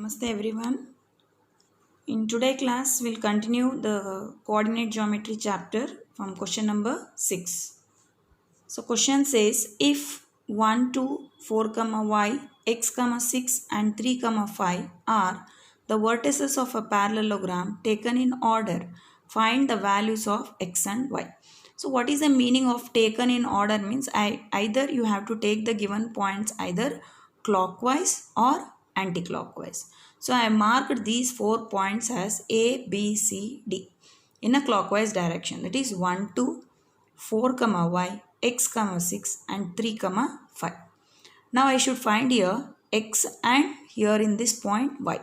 Namaste everyone. In today's class, we'll continue the coordinate geometry chapter from question number 6. So question says if 1, 2, 4, y, x, 6 and 3, 5 are the vertices of a parallelogram taken in order, find the values of x and y. So what is the meaning of taken in order means either you have to take the given points either clockwise or anti-clockwise. So I marked these 4 points as A, B, C, D in a clockwise direction, that is 1, 2, 4, y, x, 6 and 3, 5. Now I should find here x and here in this point y.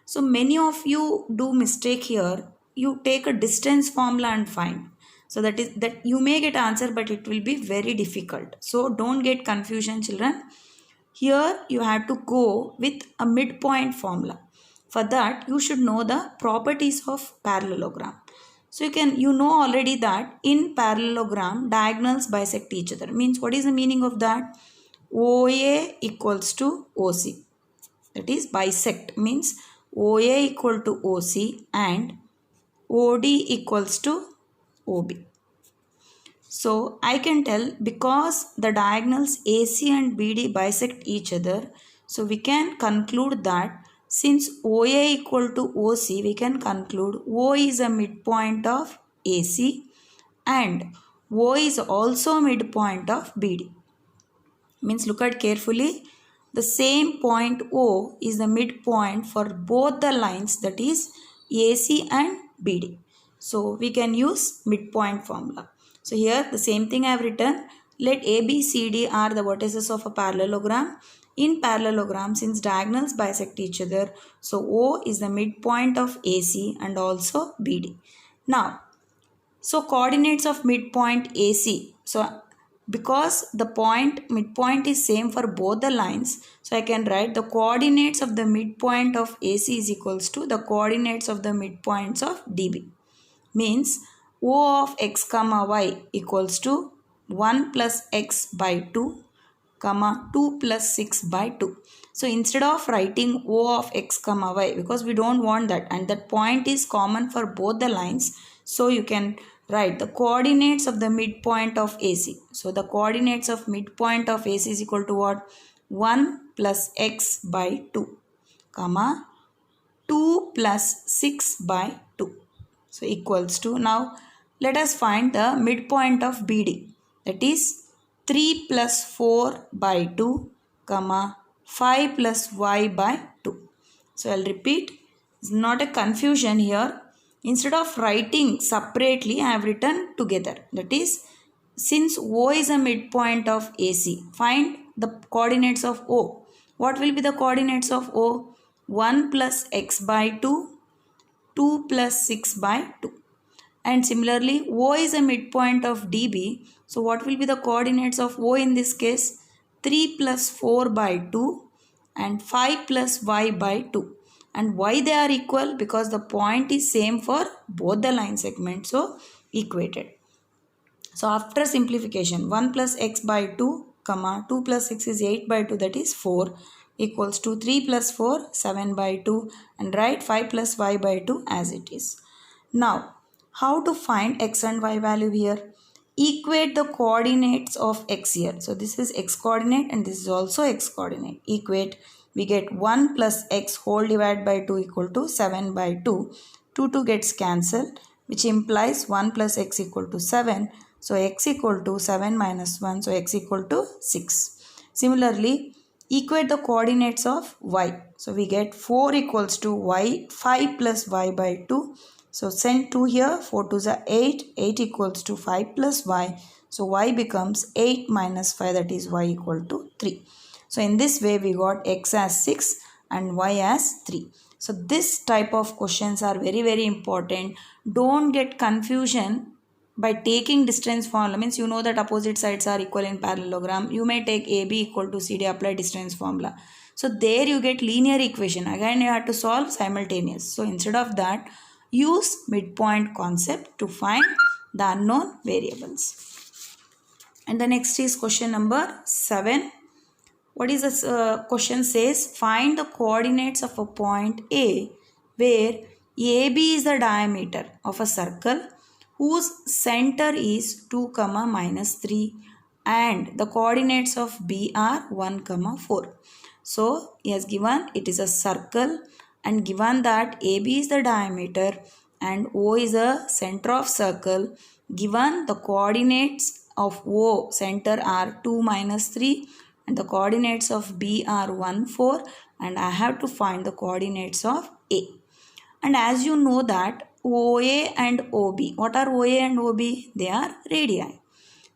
So many of you do mistake here. You take a distance formula and find. So that you may get answer, but it will be very difficult. So don't get confusion, children. Here you have to go with a midpoint formula. For that you should know the properties of parallelogram. So you know already that in parallelogram diagonals bisect each other. Means what is the meaning of that? OA equals to OC. That is bisect means OA equal to OC and OD equals to OB. So I can tell because the diagonals AC and BD bisect each other, so we can conclude that since OA equal to OC, we can conclude O is a midpoint of AC and O is also midpoint of BD. Means look at carefully, the same point O is the midpoint for both the lines, that is AC and BD. So we can use midpoint formula. So here the same thing I have written. Let A, B, C, D are the vertices of a parallelogram. In parallelogram, since diagonals bisect each other, so O is the midpoint of AC and also BD. Now, so coordinates of midpoint AC. So because the midpoint is same for both the lines, so I can write the coordinates of the midpoint of AC is equals to the coordinates of the midpoints of DB. Means O of x, y equals to 1 plus x by 2, 2 plus 6 by 2. So instead of writing O of x, y, because we don't want that and that point is common for both the lines, so you can write the coordinates of the midpoint of AC. So the coordinates of midpoint of AC is equal to what? 1 plus x by 2, 2 plus 6 by 2. So equals to, now let us find the midpoint of BD, that is 3 plus 4 by 2, 5 plus y by 2. So I'll repeat, it's not a confusion here. Instead of writing separately, I have written together. That is, since O is a midpoint of AC, find the coordinates of O. What will be the coordinates of O? 1 plus x by 2, 2 plus 6 by 2. And similarly, O is a midpoint of DB. So what will be the coordinates of O in this case? 3 plus 4 by 2 and 5 plus y by 2. And why they are equal? Because the point is same for both the line segments. So equated. So after simplification, 1 plus x by 2, 2 plus 6 is 8 by 2, that is 4, equals to 3 plus 4, 7 by 2, and write 5 plus y by 2 as it is. Now, how to find x and y value here? Equate the coordinates of x here. So this is x coordinate and this is also x coordinate. Equate, we get 1 plus x whole divided by 2 equal to 7 by 2. 2 gets cancelled, which implies 1 plus x equal to 7. So x equal to 7 minus 1. So x equal to 6. Similarly, equate the coordinates of y. So we get 4 equals to y, 5 plus y by 2. So send 2 here, 4 2s are 8, 8 equals to 5 plus y. So y becomes 8 minus 5, that is y equal to 3. So in this way we got x as 6 and y as 3. So this type of questions are very very important. Don't get confusion by taking distance formula. Means you know that opposite sides are equal in parallelogram. You may take AB equal to CD, apply distance formula. So there you get linear equation. Again you have to solve simultaneous. So instead of that, use midpoint concept to find the unknown variables. And the next is question number 7. What is this question says? Find the coordinates of a point A where AB is the diameter of a circle whose center is 2, minus 3 and the coordinates of B are 1, 4. So he has given it is a circle and given that AB is the diameter and O is the center of circle. Given the coordinates of O center are 2, minus 3 and the coordinates of B are 1, 4 and I have to find the coordinates of A. And as you know that OA and OB, what are OA and OB? They are radii.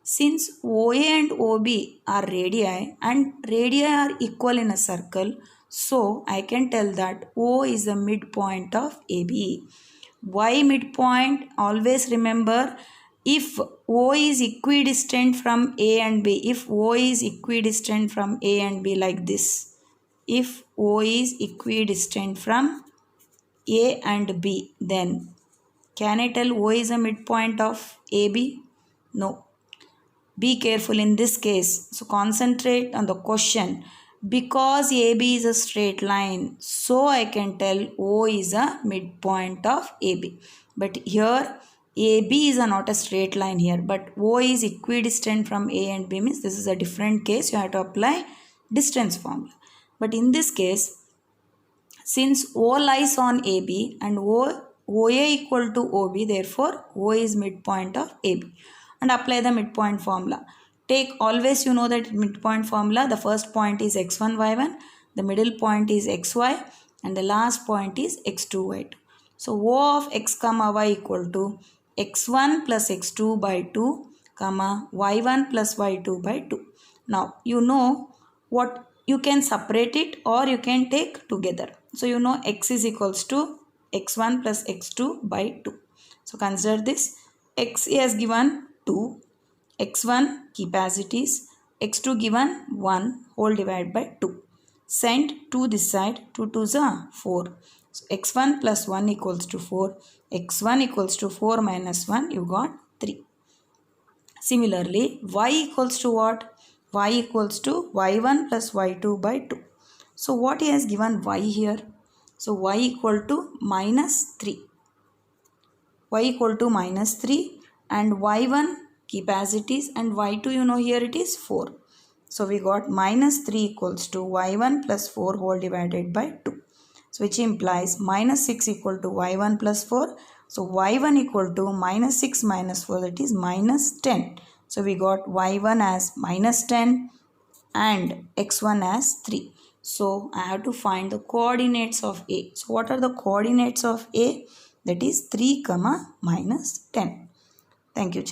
Since OA and OB are radii and radii are equal in a circle, so I can tell that O is the midpoint of AB. Why midpoint? Always remember, if O is equidistant from A and B, if O is equidistant from A and B like this, if O is equidistant from A and B, then can I tell O is a midpoint of AB? No. Be careful in this case. So concentrate on the question. Because AB is a straight line, so I can tell O is a midpoint of AB. But here AB is not a straight line here, but O is equidistant from A and B means this is a different case. You have to apply distance formula. But in this case, since O lies on AB and OA equal to OB, therefore O is midpoint of AB. And apply the midpoint formula. Take always you know that midpoint formula, the first point is x1, y1, the middle point is xy and the last point is x2, y2. So O of x comma y equal to x1 plus x2 by 2 comma y1 plus y2 by 2. Now you know what you can separate it or you can take together. So you know x is equals to x1 plus x2 by 2. So consider this. X is given 2, x1 keep as it is, x2 given 1 whole divided by 2. Send 2 this side, 2 2s are 4. So x1 plus 1 equals to 4, x1 equals to 4 minus 1, you got 3. Similarly, y equals to what? Y equals to y1 plus y2 by 2. So what he has given y here? So y equal to minus 3. Y equal to minus 3 and y1 keep as it is and y2 you know here it is 4. So we got minus 3 equals to y1 plus 4 whole divided by 2. So which implies minus 6 equal to y1 plus 4. So y1 equal to minus 6 minus 4, that is minus 10. So we got y1 as minus 10 and x1 as 3. So I have to find the coordinates of A. So what are the coordinates of A? That is 3, minus 10. Thank you.